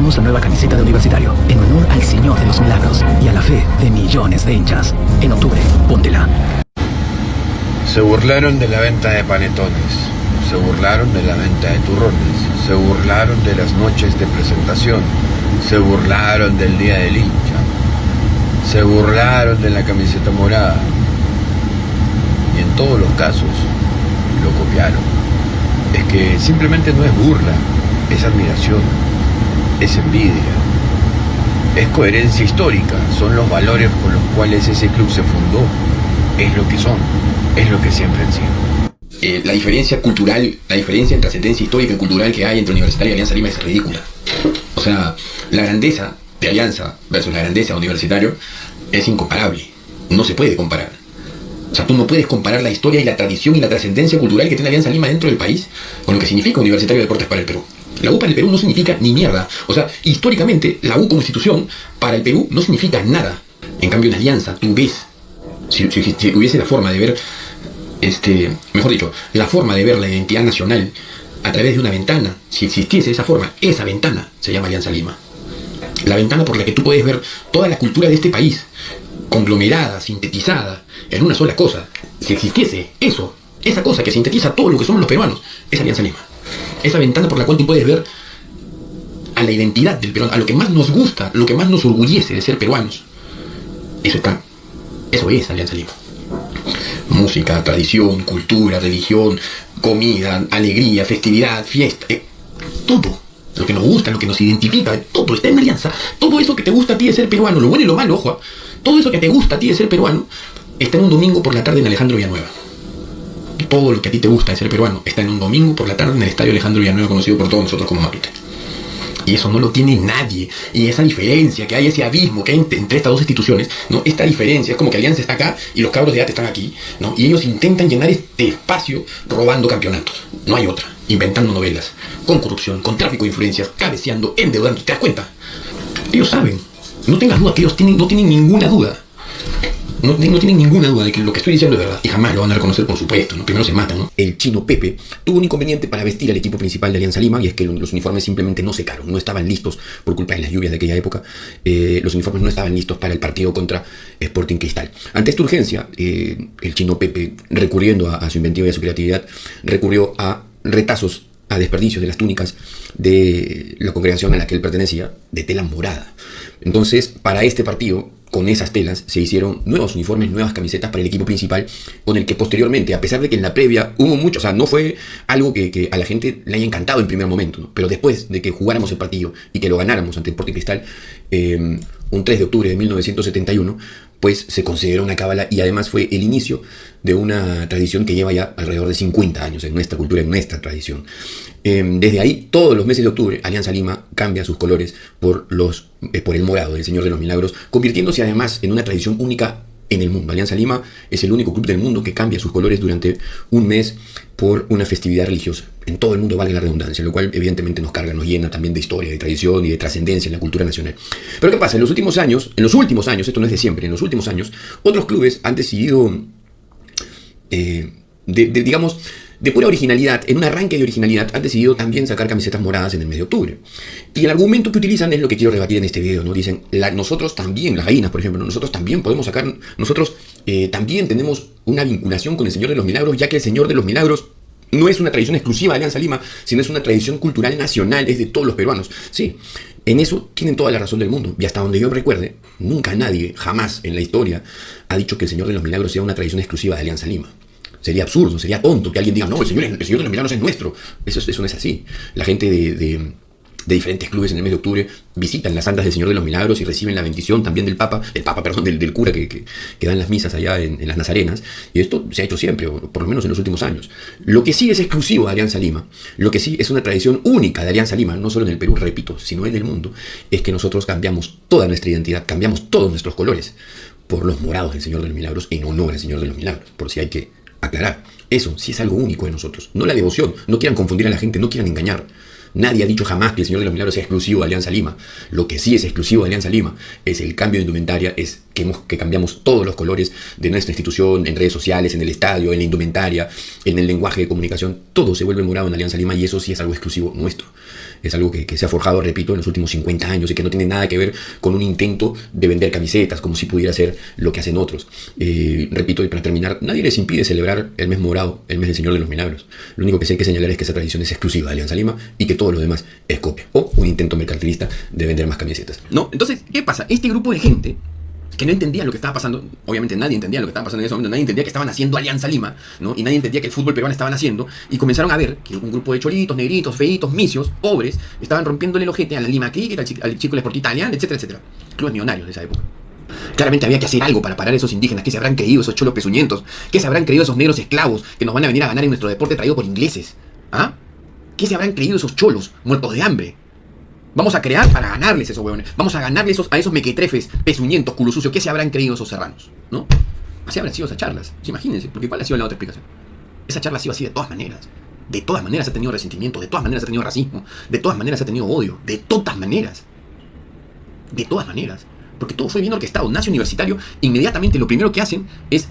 presentamos la nueva camiseta de Universitario en honor al Señor de los Milagros y a la fe de millones de hinchas. En octubre, póntela. Se burlaron de la venta de panetones, se burlaron de la venta de turrones, se burlaron de las noches de presentación, se burlaron del día del hincha, se burlaron de la camiseta morada. Y en todos los casos lo copiaron. Es que simplemente no es burla, es admiración, es envidia, es coherencia histórica, son los valores con los cuales ese club se fundó, es lo que son, es lo que siempre han sido. La diferencia cultural, la diferencia en trascendencia histórica y cultural que hay entre Universitario y Alianza Lima es ridícula. O sea, la grandeza de Alianza versus la grandeza de Universitario es incomparable, no se puede comparar. O sea, tú no puedes comparar la historia y la tradición y la trascendencia cultural que tiene Alianza Lima dentro del país con lo que significa Universitario de Deportes para el Perú. La U para el Perú no significa ni mierda. O sea, históricamente, la U como institución para el Perú no significa nada. En cambio, en Alianza, tú ves, si hubiese la forma de ver, mejor dicho, la forma de ver la identidad nacional a través de una ventana, si existiese esa forma, esa ventana se llama Alianza Lima. La ventana por la que tú puedes ver toda la cultura de este país, conglomerada, sintetizada, en una sola cosa. Si existiese eso, esa cosa que sintetiza todo lo que somos los peruanos, es Alianza Lima. Esa ventana por la cual tú puedes ver a la identidad del peruano, a lo que más nos gusta, lo que más nos orgullece de ser peruanos. Eso es Alianza Lima. Música, tradición, cultura, religión, comida, alegría, festividad, fiesta, todo. Lo que nos gusta, lo que nos identifica, todo está en Alianza. Todo eso que te gusta a ti de ser peruano, lo bueno y lo malo, ojo, todo eso que te gusta a ti de ser peruano, está en un domingo por la tarde en Alejandro Villanueva. Todo lo que a ti te gusta de ser peruano está en un domingo por la tarde en el estadio Alejandro Villanueva, conocido por todos nosotros como Matute. Y eso no lo tiene nadie. Y esa diferencia que hay, ese abismo que hay entre estas dos instituciones, ¿no? Esta diferencia es como que Alianza está acá y los cabros de AT están aquí, ¿no? Y ellos intentan llenar este espacio robando campeonatos. No hay otra. Inventando novelas, con corrupción, con tráfico de influencias, cabeceando, endeudando. ¿Te das cuenta? Ellos saben. No tengas duda que ellos no tienen ninguna duda. No tienen ninguna duda de que lo que estoy diciendo es verdad. Y jamás lo van a reconocer, por supuesto, ¿no? Primero se matan, ¿no? El chino Pepe tuvo un inconveniente para vestir al equipo principal de Alianza Lima, y es que los uniformes simplemente no secaron, no estaban listos por culpa de las lluvias de aquella época. Los uniformes no estaban listos para el partido contra Sporting Cristal. Ante esta urgencia, el chino Pepe, recurriendo a su inventiva y a su creatividad, recurrió a retazos, a desperdicios de las túnicas de la congregación a la que él pertenecía, de tela morada. Entonces, para este partido, con esas telas se hicieron nuevos uniformes, nuevas camisetas para el equipo principal, con el que posteriormente, a pesar de que en la previa hubo mucho, o sea, no fue algo que a la gente le haya encantado en primer momento, ¿no? Pero después de que jugáramos el partido y que lo ganáramos ante Sporting Cristal, un 3 de octubre de 1971, pues se consideró una cábala, y además fue el inicio de una tradición que lleva ya alrededor de 50 años en nuestra cultura, en nuestra tradición. Desde ahí, todos los meses de octubre, Alianza Lima cambia sus colores por el morado del Señor de los Milagros, convirtiéndose además en una tradición única en el mundo. Alianza Lima es el único club del mundo que cambia sus colores durante un mes por una festividad religiosa. En todo el mundo, vale la redundancia, lo cual evidentemente nos carga, nos llena también de historia, de tradición y de trascendencia en la cultura nacional. Pero ¿qué pasa? En los últimos años, esto no es de siempre, en los últimos años, otros clubes han decidido, digamos, de pura originalidad, en un arranque de originalidad, han decidido también sacar camisetas moradas en el mes de octubre. Y el argumento que utilizan es lo que quiero rebatir en este video, ¿no? Dicen, nosotros también, las gallinas, por ejemplo, nosotros también podemos sacar, nosotros también tenemos una vinculación con el Señor de los Milagros, ya que el Señor de los Milagros no es una tradición exclusiva de Alianza Lima, sino es una tradición cultural nacional, es de todos los peruanos. Sí, en eso tienen toda la razón del mundo. Y hasta donde yo recuerde, nunca nadie, jamás en la historia, ha dicho que el Señor de los Milagros sea una tradición exclusiva de Alianza Lima. Sería absurdo, sería tonto que alguien diga, no, el Señor de los Milagros es nuestro. Eso no es así. La gente de diferentes clubes en el mes de octubre visitan las andas del Señor de los Milagros y reciben la bendición también del cura que dan las misas allá en las Nazarenas. Y esto se ha hecho siempre, o por lo menos en los últimos años. Lo que sí es exclusivo de Alianza Lima, lo que sí es una tradición única de Alianza Lima, no solo en el Perú, repito, sino en el mundo, es que nosotros cambiamos toda nuestra identidad, cambiamos todos nuestros colores por los morados del Señor de los Milagros, en honor al Señor de los Milagros, por si hay que aclarar. Eso sí es algo único de nosotros, no la devoción. No quieran confundir a la gente, no quieran engañar. Nadie ha dicho jamás que el Señor de los Milagros sea exclusivo de Alianza Lima. Lo que sí es exclusivo de Alianza Lima es el cambio de indumentaria, es que cambiamos todos los colores de nuestra institución, en redes sociales, en el estadio, en la indumentaria, en el lenguaje de comunicación, todo se vuelve morado en Alianza Lima, y eso sí es algo exclusivo nuestro. Es algo que se ha forjado, repito, en los últimos 50 años y que no tiene nada que ver con un intento de vender camisetas, como si pudiera ser lo que hacen otros. Repito, y para terminar, nadie les impide celebrar el mes morado, el mes del Señor de los Milagros. Lo único que sí hay que señalar es que esa tradición es exclusiva de Alianza Lima y que todo lo demás es copia o un intento mercantilista de vender más camisetas. ¿No? Entonces, ¿qué pasa? Este grupo de gente que no entendía lo que estaba pasando, obviamente nadie entendía lo que estaba pasando en ese momento, nadie entendía que estaban haciendo Alianza Lima, ¿no? Y nadie entendía que el fútbol peruano estaban haciendo, y comenzaron a ver que un grupo de cholitos, negritos, feitos, misios, pobres, estaban rompiéndole el ojete a la Lima Cricket, al Chico Sport Italiano, etcétera, etcétera. Clubes millonarios de esa época. Claramente había que hacer algo para parar a esos indígenas. ¿Qué se habrán creído esos cholos pezuñentos? ¿Qué se habrán creído esos negros esclavos que nos van a venir a ganar en nuestro deporte traído por ingleses? ¿Ah? ¿Qué se habrán creído esos cholos muertos de hambre? Vamos a crear para ganarles a esos huevones. Vamos a ganarles a esos mequetrefes, pezuñentos, culo sucio. ¿Qué se habrán creído esos serranos? ¿No? Así habrán sido esas charlas. Imagínense, porque ¿cuál ha sido la otra explicación? Esa charla ha sido así de todas maneras. De todas maneras ha tenido resentimiento, de todas maneras ha tenido racismo, de todas maneras ha tenido odio, de todas maneras. De todas maneras. Porque todo fue bien orquestado. Nace Universitario, inmediatamente lo primero que hacen es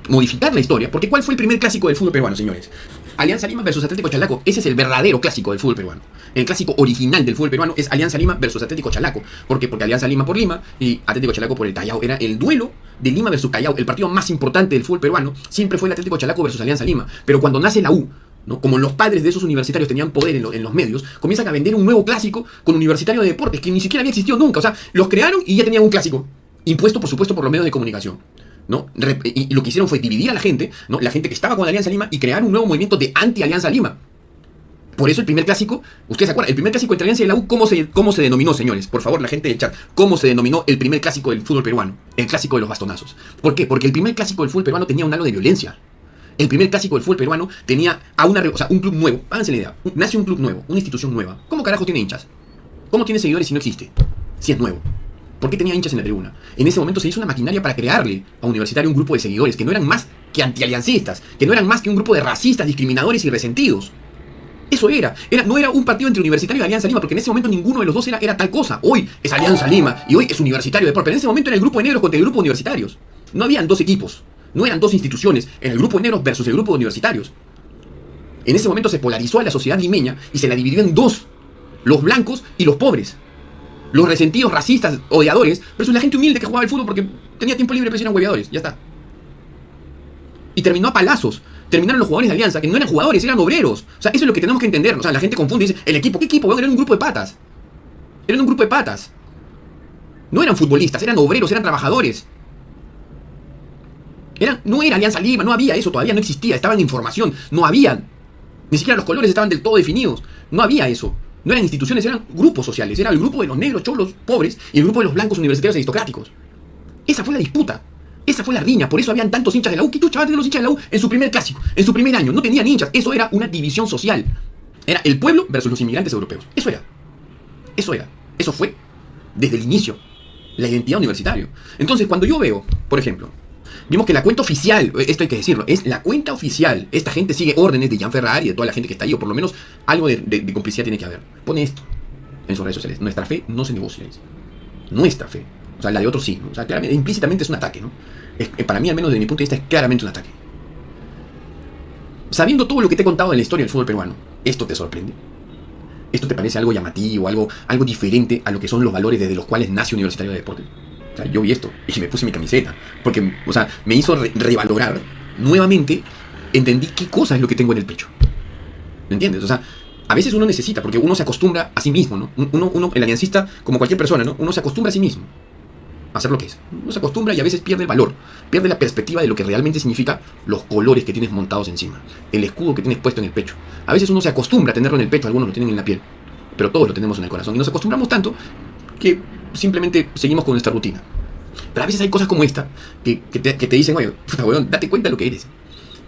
modificar la historia. Porque ¿cuál fue el primer clásico del fútbol peruano, señores? Alianza Lima versus Atlético Chalaco. Ese es el verdadero clásico del fútbol peruano. El clásico original del fútbol peruano es Alianza Lima versus Atlético Chalaco. ¿Por qué? Porque Alianza Lima por Lima y Atlético Chalaco por el Callao. Era el duelo de Lima versus Callao. El partido más importante del fútbol peruano siempre fue el Atlético Chalaco versus Alianza Lima. Pero cuando nace la U, ¿no? Como los padres de esos universitarios tenían poder en los medios, comienzan a vender un nuevo clásico con Universitario de Deportes, que ni siquiera había existido nunca. O sea, los crearon y ya tenían un clásico. Impuesto, por supuesto, por los medios de comunicación, ¿no? Y lo que hicieron fue dividir a la gente, ¿no? La gente que estaba con Alianza Lima, y crear un nuevo movimiento de anti-Alianza Lima. Por eso el primer clásico, ustedes se acuerdan, el primer clásico entre Alianza y la U, ¿cómo se denominó, señores? Por favor, la gente del chat, ¿cómo se denominó el primer clásico del fútbol peruano? El clásico de los bastonazos. ¿Por qué? Porque el primer clásico del fútbol peruano tenía un halo de violencia. El primer clásico del fútbol peruano tenía un club nuevo. Háganse la idea. Nace un club nuevo, una institución nueva. ¿Cómo carajo tiene hinchas? ¿Cómo tiene seguidores si no existe? Si es nuevo. ¿Por qué tenía hinchas en la tribuna? En ese momento se hizo una maquinaria para crearle a Universitario un grupo de seguidores que no eran más que antialiancistas, que no eran más que un grupo de racistas, discriminadores y resentidos. Eso no era un partido entre Universitario y Alianza Lima, porque en ese momento ninguno de los dos era tal cosa. Hoy es Alianza Lima y hoy es Universitario de Deportes. Pero en ese momento era el grupo de negros contra el grupo de universitarios. No habían dos equipos, no eran dos instituciones, era el grupo de negros versus el grupo de universitarios. En ese momento se polarizó a la sociedad limeña y se la dividió en dos: los blancos y los pobres. Los resentidos, racistas, odiadores, versus la gente humilde que jugaba al fútbol porque tenía tiempo libre, pero eran hueveadores, ya está. Y terminó a palazos. Terminaron los jugadores de Alianza, que no eran jugadores, eran obreros. O sea, eso es lo que tenemos que entender. O sea, la gente confunde y dice, ¿el equipo? ¿Qué equipo? Eran un grupo de patas. Eran un grupo de patas. No eran futbolistas, eran obreros, eran trabajadores. No era Alianza Lima, no había eso, todavía no existía, estaban en formación, no había. Ni siquiera los colores estaban del todo definidos. No había eso. No eran instituciones, eran grupos sociales. Era el grupo de los negros, cholos, pobres, y el grupo de los blancos universitarios aristocráticos. Esa fue la disputa. Esa fue la riña. Por eso habían tantos hinchas de la U. ¿Qué chucha van a tener los hinchas de la U en su primer clásico? En su primer año. No tenían hinchas. Eso era una división social. Era el pueblo versus los inmigrantes europeos. Eso era. Eso fue desde el inicio. La identidad universitaria. Entonces, cuando yo veo, por ejemplo, vimos que la cuenta oficial, esto hay que decirlo, es la cuenta oficial. Esta gente sigue órdenes de Jan Ferrari y de toda la gente que está ahí, o por lo menos algo de complicidad tiene que haber. Pone esto en sus redes sociales. Nuestra fe no se negocia. Nuestra fe. O sea, la de otros sí, ¿no? O sea, claramente, implícitamente es un ataque, ¿no? Para mí, al menos desde mi punto de vista, es claramente un ataque. Sabiendo todo lo que te he contado de la historia del fútbol peruano, ¿esto te sorprende? ¿Esto te parece algo llamativo, algo diferente a lo que son los valores desde los cuales nace Universitario de Deportes? O sea, yo vi esto y me puse mi camiseta. Porque, o sea, me hizo revalorar nuevamente, entendí qué cosa es lo que tengo en el pecho. ¿Me entiendes? O sea, a veces uno necesita, porque uno se acostumbra a sí mismo, ¿no? Uno, el aliancista, como cualquier persona, ¿no? Uno se acostumbra a sí mismo a hacer lo que es. Uno se acostumbra y a veces pierde el valor, pierde la perspectiva de lo que realmente significa los colores que tienes montados encima, el escudo que tienes puesto en el pecho. A veces uno se acostumbra a tenerlo en el pecho, algunos lo tienen en la piel, pero todos lo tenemos en el corazón. Y nos acostumbramos tanto que simplemente seguimos con nuestra rutina. Pero a veces hay cosas como esta que te dicen, oye, puta, weón, date cuenta de lo que eres.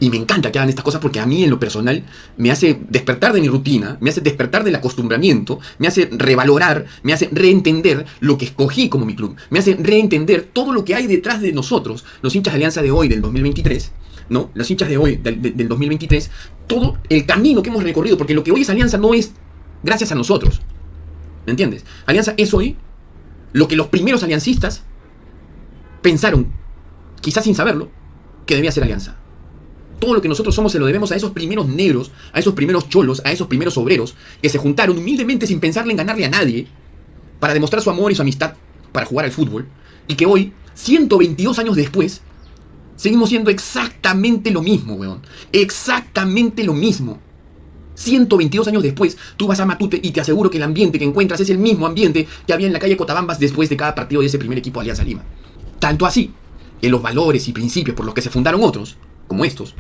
Y me encanta que hagan estas cosas porque a mí en lo personal me hace despertar de mi rutina, me hace despertar del acostumbramiento, me hace revalorar, me hace reentender lo que escogí como mi club, me hace reentender todo lo que hay detrás de nosotros, los hinchas de Alianza de hoy del 2023, ¿no? Los hinchas de hoy del 2023, todo el camino que hemos recorrido, porque lo que hoy es Alianza no es gracias a nosotros, ¿me entiendes? Alianza es hoy lo que los primeros aliancistas pensaron, quizás sin saberlo, que debía ser Alianza. Todo lo que nosotros somos se lo debemos a esos primeros negros, a esos primeros cholos, a esos primeros obreros que se juntaron humildemente sin pensarle en ganarle a nadie para demostrar su amor y su amistad para jugar al fútbol, y que hoy, 122 años después, seguimos siendo exactamente lo mismo, weón. Exactamente lo mismo. 122 años después, tú vas a Matute y te aseguro que el ambiente que encuentras es el mismo ambiente que había en la calle Cotabambas después de cada partido de ese primer equipo de Alianza Lima. Tanto así, que los valores y principios por los que se fundaron otros, como estos,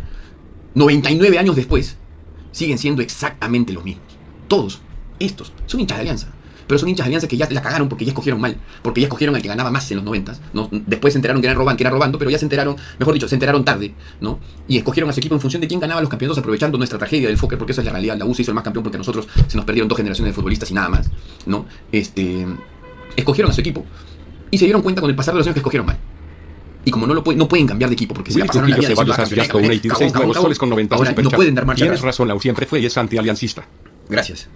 99 años después, siguen siendo exactamente los mismos. Todos estos son hinchas de Alianza. Pero son hinchas de Alianza que ya la cagaron porque ya escogieron mal. Porque ya escogieron al que ganaba más en los 90, ¿no? Después se enteraron que eran robando, pero ya se enteraron, mejor dicho, se enteraron tarde, ¿no? Y escogieron a su equipo en función de quién ganaba los campeonatos, aprovechando nuestra tragedia del Fokker, porque esa es la realidad. La U se hizo el más campeón porque a nosotros se nos perdieron 2 generaciones de futbolistas y nada más, ¿no? Escogieron a su equipo y se dieron cuenta con el pasar de los años que escogieron mal. Y como no pueden cambiar de equipo porque se la pasaron la vida Ceballos Santiago, 86 nuevos soles con 90 ahora no pueden dar marcha Tienes atrás. razón, Lau siempre fue y es antialiancista. Gracias.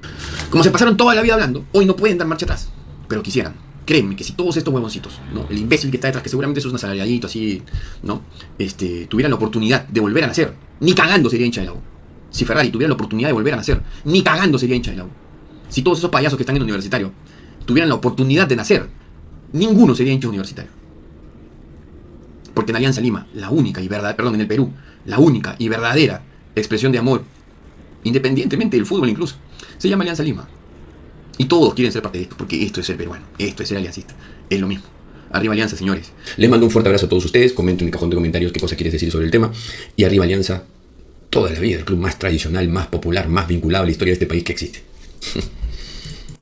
Como se pasaron toda la vida hablando, hoy no pueden dar marcha atrás. Pero quisieran. Créanme que si todos estos huevoncitos, ¿no? El imbécil que está detrás, que seguramente es un asalariadito así, ¿no? Tuvieran la oportunidad de volver a nacer, ni cagando sería hincha de la U. Si Ferrari tuviera la oportunidad de volver a nacer, ni cagando sería hincha de la U. Si todos esos payasos que están en el universitario tuvieran la oportunidad de nacer, ninguno sería hincha universitario. Porque en Alianza Lima, la única y verdadera, perdón, en el Perú, la única y verdadera expresión de amor, independientemente del fútbol incluso, se llama Alianza Lima. Y todos quieren ser parte de esto, porque esto es ser peruano, esto es ser aliancista, es lo mismo. Arriba Alianza, señores. Les mando un fuerte abrazo a todos ustedes, comenten en el cajón de comentarios qué cosa quieres decir sobre el tema, y arriba Alianza, toda la vida, el club más tradicional, más popular, más vinculado a la historia de este país que existe.